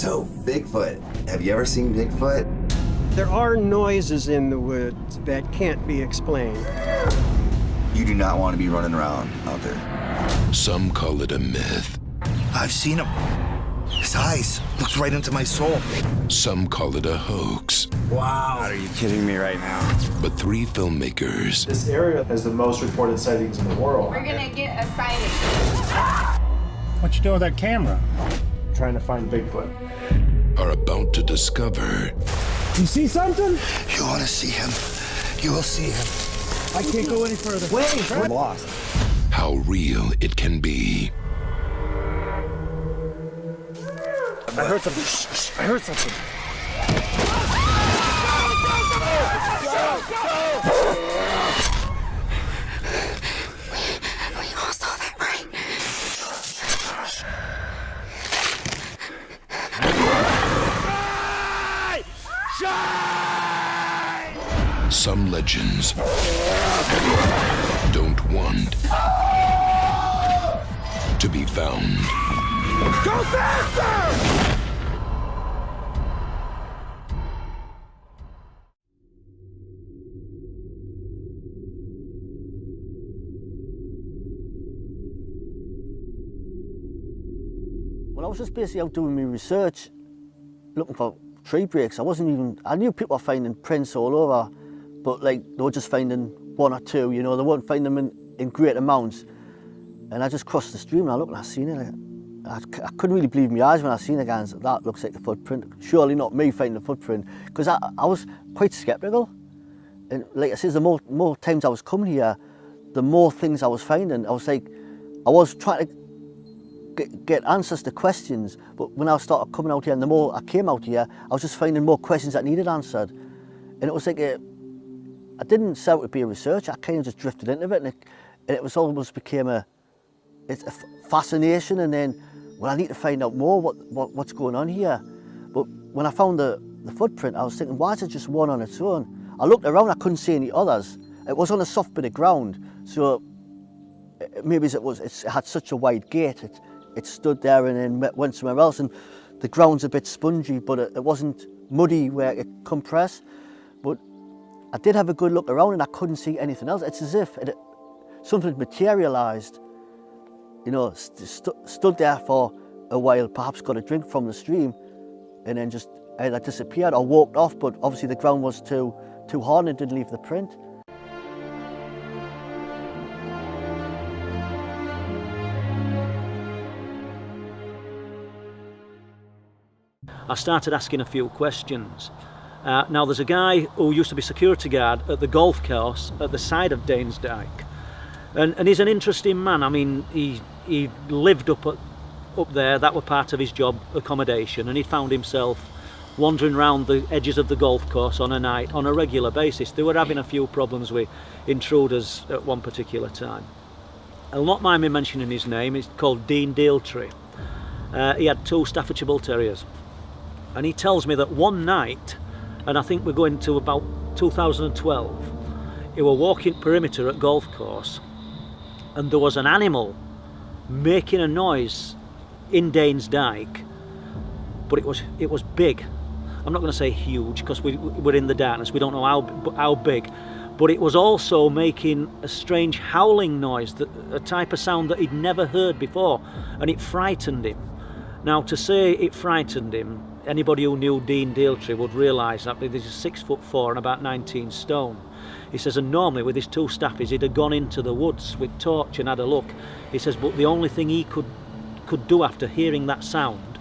So, Bigfoot. Have you ever seen Bigfoot? There are noises in the woods that can't be explained. You do not want to be running around out there. Some call it a myth. I've seen him. His eyes looks right into my soul. Some call it a hoax. Wow. Are you kidding me right now? But 3 filmmakers. This area has the most reported sightings in the world. We're gonna get a sighting. What you doing with that camera? Trying to find Bigfoot. Are about to discover. You see something? You want to see him? You will see him. I can't go any further. Wait, we're lost. How real it can be. I heard something. I heard something. We all saw that, right? Some legends don't want to be found. Go faster! Well, I was just basically out doing my research, looking for tree breaks. I knew people were finding prints all over, but like they were just finding 1 or 2, you know, they weren't finding them in great amounts. And I just crossed the stream and I looked and I seen it. I couldn't really believe my eyes when I seen it again. That looks like a footprint. Surely not me finding the footprint, because I was quite sceptical. And like I said, the more times I was coming here, the more things I was finding. I was trying to get answers to questions, but when I started coming out here and the more I came out here, I was just finding more questions that needed answered. And it was like I didn't set out to be a researcher, I kind of just drifted into it, and it was almost became a fascination, and then, well, I need to find out more what's going on here. But when I found the footprint, I was thinking, why is it just one on its own? I looked around, I couldn't see any others. It was on a soft bit of ground, so maybe it had such a wide gate, it stood there and then went somewhere else, and the ground's a bit spongy, but it wasn't muddy where it compressed. But I did have a good look around and I couldn't see anything else. It's as if something had materialised, you know, stood there for a while, perhaps got a drink from the stream, and then just either disappeared or walked off, but obviously the ground was too hard and it didn't leave the print. I started asking a few questions. Now there's a guy who used to be security guard at the golf course at the side of Danes Dyke, and he's an interesting man. I mean, he lived up there, that were part of his job accommodation, and he found himself wandering around the edges of the golf course on a night on a regular basis. They were having a few problems with intruders at one particular time. I'll not mind me mentioning his name. It's called Dean Daltrey. He had 2 Staffordshire Bull Terriers, and he tells me that one night, and I think we're going to about 2012, he were walking perimeter at golf course, and there was an animal making a noise in Danes Dyke, but it was big. I'm not going to say huge because we're in the darkness, we don't know how big, but it was also making a strange howling noise, a type of sound that he'd never heard before, and it frightened him. Now, to say it frightened him, anybody who knew Dean Daltrey would realise that he's 6'4" and about 19 stone. He says, and normally with his 2 staffies he'd have gone into the woods with torch and had a look. He says, but the only thing he could do after hearing that sound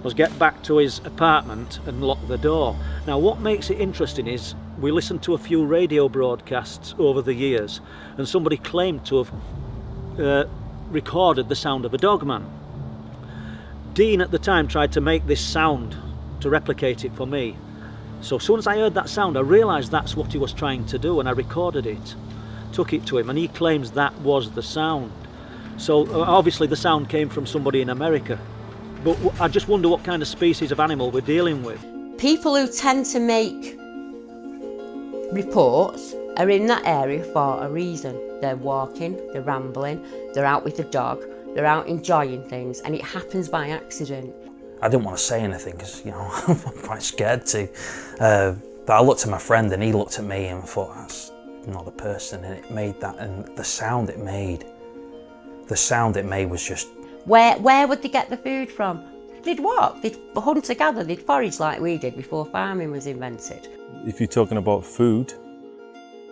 was get back to his apartment and lock the door. Now, what makes it interesting is we listened to a few radio broadcasts over the years, and somebody claimed to have recorded the sound of a dogman. Dean at the time tried to make this sound to replicate it for me. So as soon as I heard that sound, I realised that's what he was trying to do, and I recorded it, took it to him, and he claims that was the sound. So obviously the sound came from somebody in America, but I just wonder what kind of species of animal we're dealing with. People who tend to make reports are in that area for a reason. They're walking, they're rambling, they're out with the dog, they're out enjoying things, and it happens by accident. I didn't want to say anything because, you know, I'm quite scared to. But I looked at my friend and he looked at me and thought, that's not a person. And it made that, and the sound it made was just... Where would they get the food from? They'd walk, they'd hunt together, they'd forage like we did before farming was invented. If you're talking about food,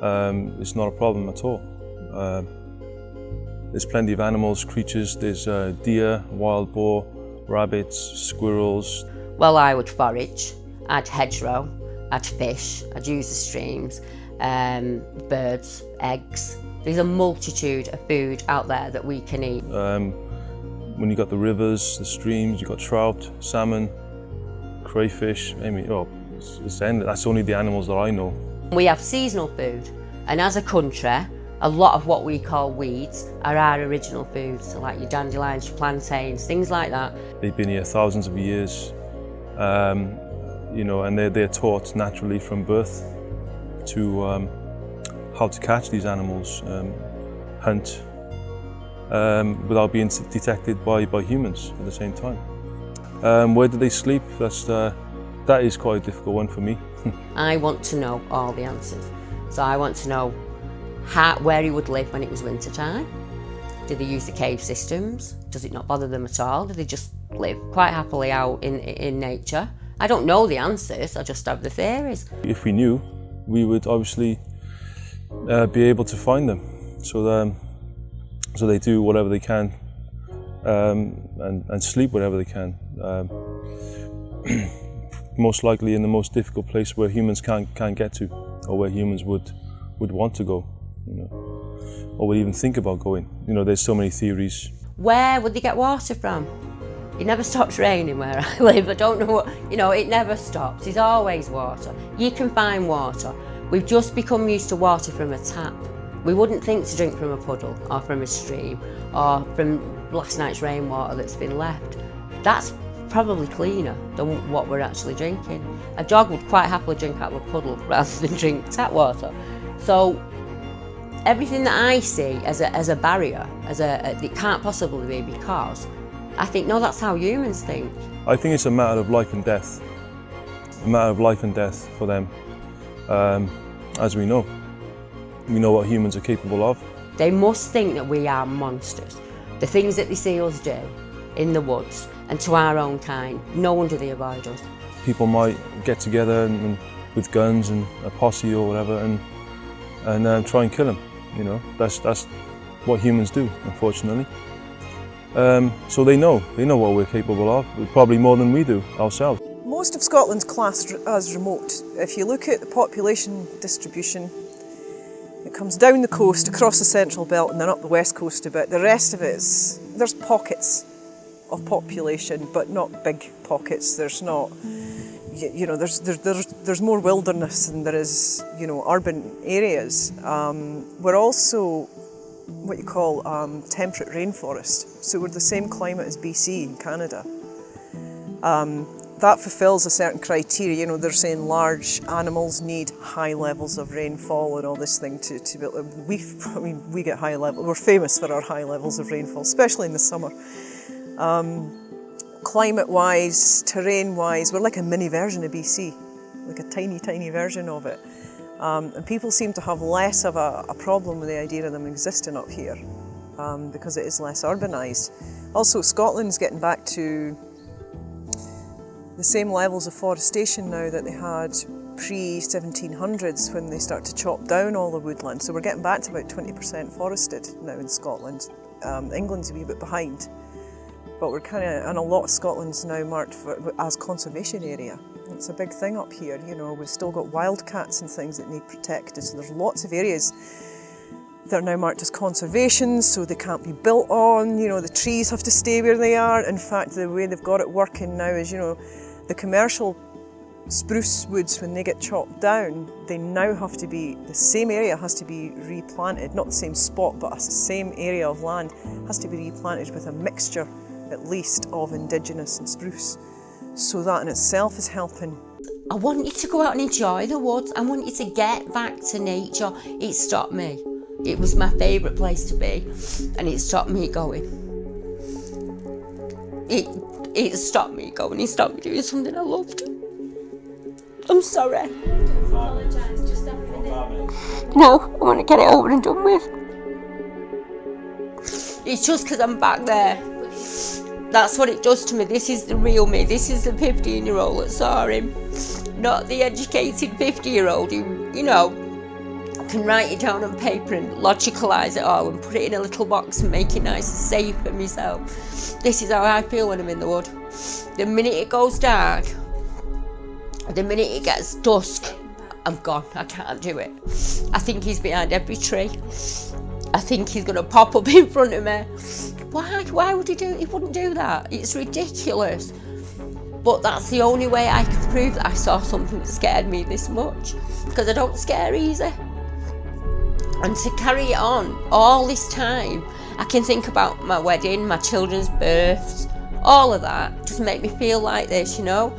it's not a problem at all. There's plenty of animals, creatures, there's deer, wild boar, rabbits, squirrels. Well, I would forage, I'd hedgerow, I'd fish, I'd use the streams, birds, eggs. There's a multitude of food out there that we can eat. When you got the rivers, the streams, you got trout, salmon, crayfish. I mean, oh, it's endless. That's only the animals that I know. We have seasonal food, and as a country, a lot of what we call weeds are our original foods, so like your dandelions, your plantains, things like that. They've been here thousands of years, you know, and they're taught naturally from birth to how to catch these animals, hunt, without being detected by humans at the same time. Where do they sleep? That is quite a difficult one for me. I want to know all the answers. So I want to know where he would live when it was winter time. Do they use the cave systems? Does it not bother them at all? Do they just live quite happily out in nature? I don't know the answers, I just have the theories. If we knew, we would obviously be able to find them. So they do whatever they can and sleep whatever they can. Most likely in the most difficult place where humans can't get to, or where humans would want to go, you know, or would even think about going. You know, there's so many theories. Where would they get water from? It never stops raining where I live. I don't know what, you know, it never stops. There's always water. You can find water. We've just become used to water from a tap. We wouldn't think to drink from a puddle or from a stream or from last night's rainwater that's been left. That's probably cleaner than what we're actually drinking. A dog would quite happily drink out of a puddle rather than drink tap water. So everything that I see as a barrier, it can't possibly be because, I think, no, that's how humans think. I think it's a matter of life and death. A matter of life and death for them, as we know. We know what humans are capable of. They must think that we are monsters. The things that they see us do in the woods and to our own kind, no wonder they avoid us. People might get together and with guns and a posse or whatever and try and kill them. You know, that's what humans do, unfortunately. So they know what we're capable of, probably more than we do ourselves. Most of Scotland's classed as remote. If you look at the population distribution, it comes down the coast, across the central belt and then up the west coast a bit. The rest of it there's pockets of population, but not big pockets. There's not, you know, there's more wilderness than there is, you know, urban areas. We're also what you call temperate rainforest. So we're the same climate as BC in Canada. That fulfills a certain criteria. You know, they're saying large animals need high levels of rainfall and all this thing to be able to, we get high level. We're famous for our high levels of rainfall, especially in the summer. Climate-wise, terrain-wise, we're like a mini version of BC, like a tiny, tiny version of it. And people seem to have less of a problem with the idea of them existing up here because it is less urbanised. Also, Scotland's getting back to the same levels of forestation now that they had pre-1700s when they started to chop down all the woodland. So we're getting back to about 20% forested now in Scotland. England's a wee bit behind, but we're kind of, and a lot of Scotland's now marked as conservation area. It's a big thing up here, you know, we've still got wildcats and things that need protected, so there's lots of areas that are now marked as conservation, so they can't be built on, you know, the trees have to stay where they are. In fact, the way they've got it working now is, you know, the commercial spruce woods, when they get chopped down, they now have to be, the same area has to be replanted, not the same spot, but the same area of land has to be replanted with a mixture, at least, of indigenous and spruce. So that in itself is helping. I want you to go out and enjoy the woods. I want you to get back to nature. It stopped me. It was my favourite place to be, and it stopped me going. It stopped me going. He stopped me doing something I loved. I'm sorry. No, I want to get it over and done with. It's just because I'm back there. That's what it does to me. This is the real me. This is the 15-year-old that saw him. Not the educated 50-year-old who, you know, can write it down on paper and logicalise it all and put it in a little box and make it nice and safe for myself. This is how I feel when I'm in the wood. The minute it goes dark, the minute it gets dusk, I'm gone. I can't do it. I think he's behind every tree. I think he's going to pop up in front of me. Why would he do it? He wouldn't do that. It's ridiculous. But that's the only way I can prove that I saw something that scared me this much. Because I don't scare easy. And to carry it on all this time, I can think about my wedding, my children's births, all of that just make me feel like this, you know.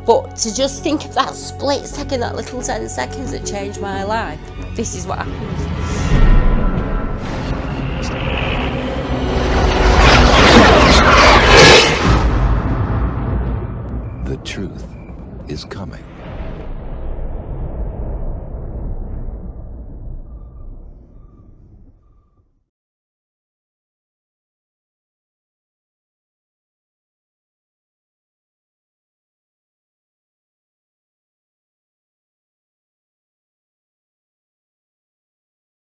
But to just think of that split second, that little 10 seconds that changed my life, this is what happens. The truth is coming.